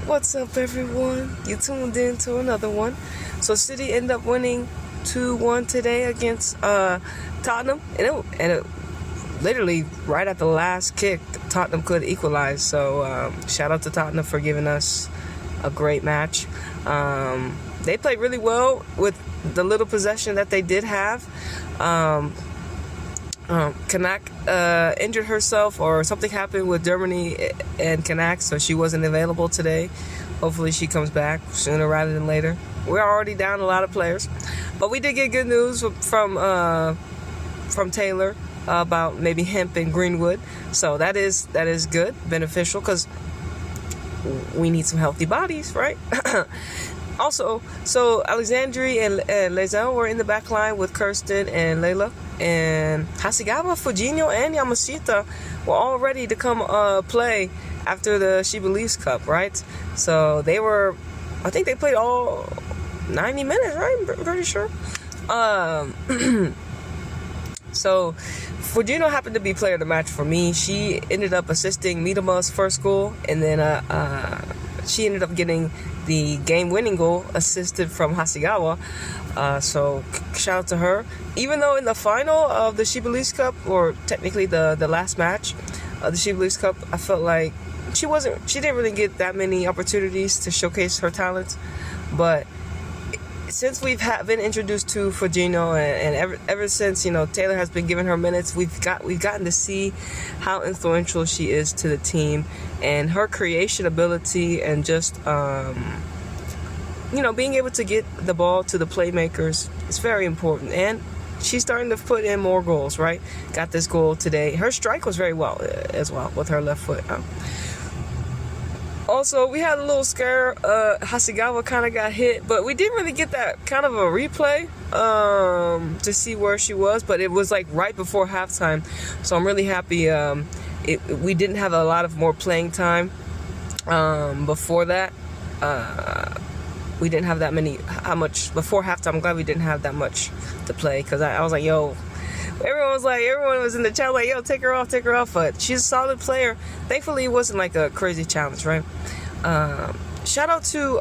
What's up, everyone? You tuned in to another one. So City ended up winning 2-1 today against Tottenham, and it literally right at the last kick, Tottenham could equalize. So shout out to Tottenham for giving us a great match. They played really well with the little possession that they did have. Kanak injured herself, or something happened with Germany and Kanak, so she wasn't available today. Hopefully she comes back sooner rather than later. We're already down a lot of players, but we did get good news from Taylor about maybe Hemp and Greenwood, so that is good, beneficial, because we need some healthy bodies, right? Also, so Alexandri and Lezel were in the back line with Kirsten and Layla. And Hasegawa, Fujinho, and Yamashita were all ready to come play after the She Believes Cup, right? So I think they played all 90 minutes, right? I'm pretty sure. So Fujinho happened to be player of the match for me. She ended up assisting Mitama's first goal, and then she ended up getting the game-winning goal assisted from Hasegawa. So shout out to her. Even though in the final of the She Believes Cup, or technically the last match of the She Believes Cup, I felt like she didn't really get that many opportunities to showcase her talents. But since we've been introduced to Fujinho, and ever since Taylor has been giving her minutes, we've gotten to see how influential she is to the team, and her creation ability, and just being able to get the ball to the playmakers is very important. And she's starting to put in more goals, right? Got this goal today. Her strike was very well as well with her left foot. Also, we had a little scare. Hasegawa kind of got hit, but we didn't really get that kind of a replay to see where she was. But it was like right before halftime, so I'm really happy. We didn't have a lot of more playing time before that. We didn't have that much before halftime. I'm glad we didn't have that much to play, because I was like, yo. Everyone was in the chat like, yo, take her off. But she's a solid player. Thankfully, it wasn't like a crazy challenge, right? Shout out to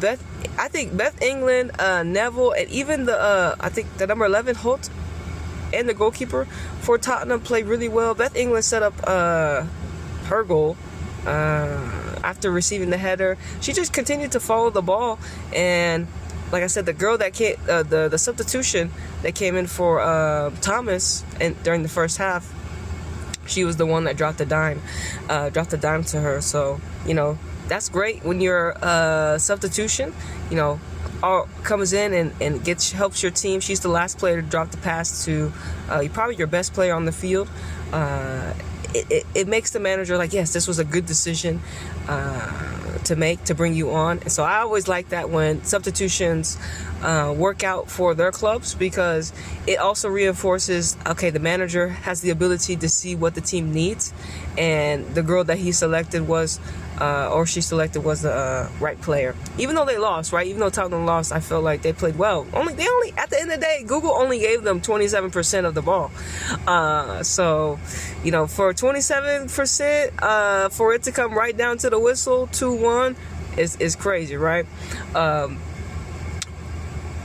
Beth England, Neville, and even the number 11 Holt, and the goalkeeper for Tottenham played really well. Beth England set up her goal after receiving the header. She just continued to follow the ball, and like I said, the girl that came, the substitution that came in for Thomas during the first half, she was the one that dropped the dime to her. So that's great when your substitution comes in and helps your team. She's the last player to drop the pass to probably your best player on the field. It makes the manager like, yes, this was a good decision to bring you on. And so I always like that when substitutions work out for their clubs, because it also reinforces, okay, the manager has the ability to see what the team needs, and the girl that he selected was she selected was the right player. Even though they lost, right? Even though Tottenham lost, I felt like they played well. They only at the end of the day, Google only gave them 27% of the ball. So for 27%, for it to come right down to the whistle, 2-1 is crazy, right?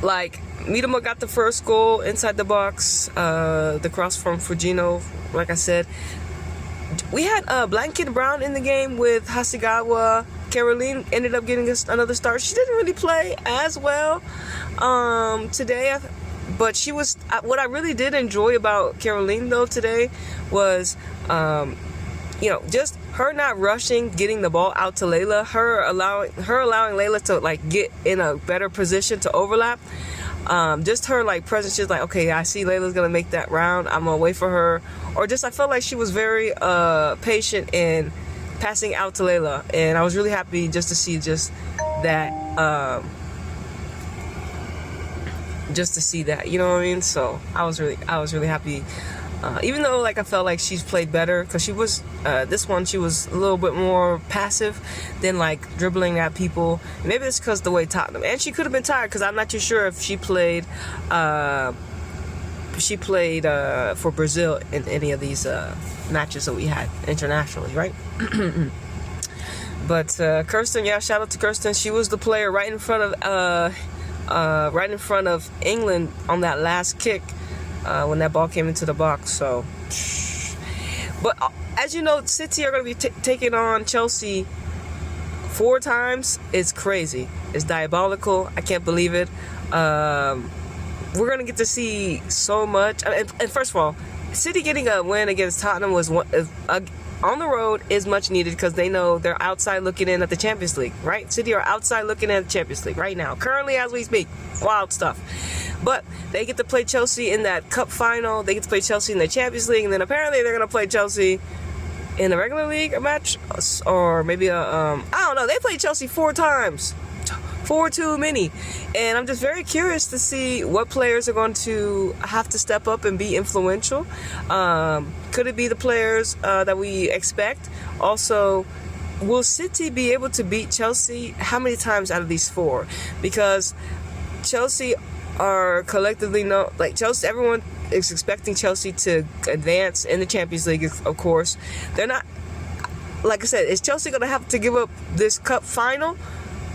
Like Mitama got the first goal inside the box, the cross from Fujinho, like I said. We had Blanket Brown in the game with Hasegawa. Caroline ended up getting us another start. She didn't really play as well today, but she was. What I really did enjoy about Caroline though today was, just her not rushing, getting the ball out to Layla. Her allowing Layla to like get in a better position to overlap. Just her like presence, she's like, okay, I see Layla's gonna make that round, I'm gonna wait for her. Or just I felt like she was very patient in passing out to Layla, and I was really happy just to see that, you know what I mean? So I was really happy. Even though like I felt like she's played better, because she was this one she was a little bit more passive than like dribbling at people. Maybe it's because the way Tottenham, and she could have been tired, because I'm not too sure if she played for Brazil in any of these matches that we had internationally, right? But Kirsten, yeah, shout out to Kirsten. She was the player right in front of England on that last kick when that ball came into the box. So, but as you know, City are going to be taking on Chelsea 4 times. It's crazy. It's diabolical. I can't believe it. We're going to get to see so much. And first of all, City getting a win against Tottenham was on the road is much needed because they know they're outside looking in at the Champions League, right? City are outside looking at the Champions League right now, currently as we speak. Wild stuff. But they get to play Chelsea in that cup final. They get to play Chelsea in the Champions League, and then apparently they're going to play Chelsea in the regular league a match, or maybe I don't know. They played Chelsea 4 times. 4 too many. And I'm just very curious to see what players are going to have to step up and be influential. Could it be the players that we expect? Also, will City be able to beat Chelsea how many times out of these 4? Because Chelsea are collectively Chelsea, everyone is expecting Chelsea to advance in the Champions League, of course. They're not, like I said, is Chelsea going to have to give up this cup final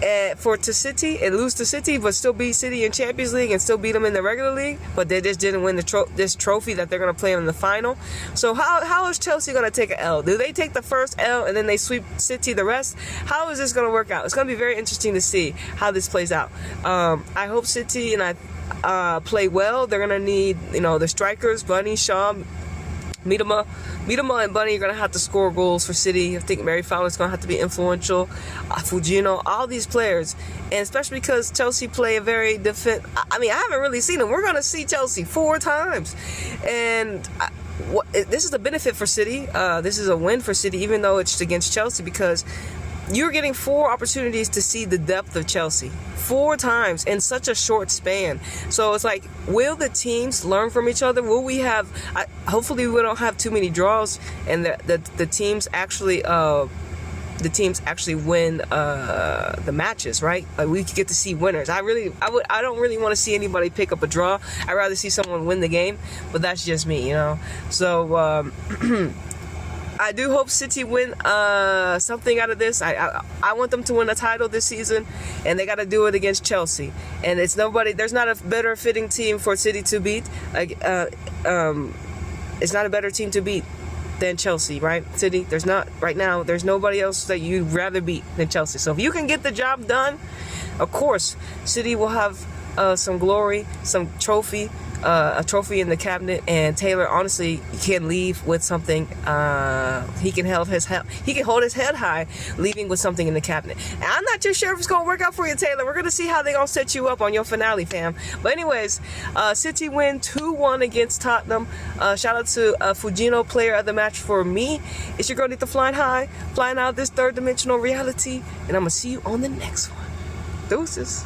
to City and lose to City, but still beat City in Champions League and still beat them in the regular league, but they just didn't win this trophy that they're going to play in the final? So how is Chelsea going to take an L? Do they take the first L and then they sweep City the rest? How is this going to work out? It's going to be very interesting to see how this plays out. I hope City and I play well. They're going to need, the strikers, Bunny, Shaw, Mitoma and Bunny are going to have to score goals for City. I think Mary Fowler's going to have to be influential. Fujino, all these players. And especially because Chelsea play a very I haven't really seen them. We're going to see Chelsea 4 times. And this is a benefit for City. This is a win for City, even though it's against Chelsea, because you're getting 4 opportunities to see the depth of Chelsea 4 times in such a short span. So it's like, will the teams learn from each other? Will we have? Hopefully, we don't have too many draws, and the teams actually win the matches, right? We get to see winners. I don't really want to see anybody pick up a draw. I'd rather see someone win the game, but that's just me, So. I do hope City win something out of this. I want them to win a title this season, and they got to do it against Chelsea. And there's not a better fitting team for City to beat. It's not a better team to beat than Chelsea, right? City, there's nobody else that you'd rather beat than Chelsea. So if you can get the job done, of course, City will have some glory, some trophy. A trophy in the cabinet, and Taylor honestly can leave with something. He can hold his head high, leaving with something in the cabinet. And I'm not too sure if it's gonna work out for you, Taylor. We're gonna see how they're gonna set you up on your finale, fam. But anyways, City win 2-1 against Tottenham. Shout out to Fujino, player of the match for me. It's your girl Anita, flying high, flying out this 3rd dimensional reality, and I'm gonna see you on the next one. Deuces.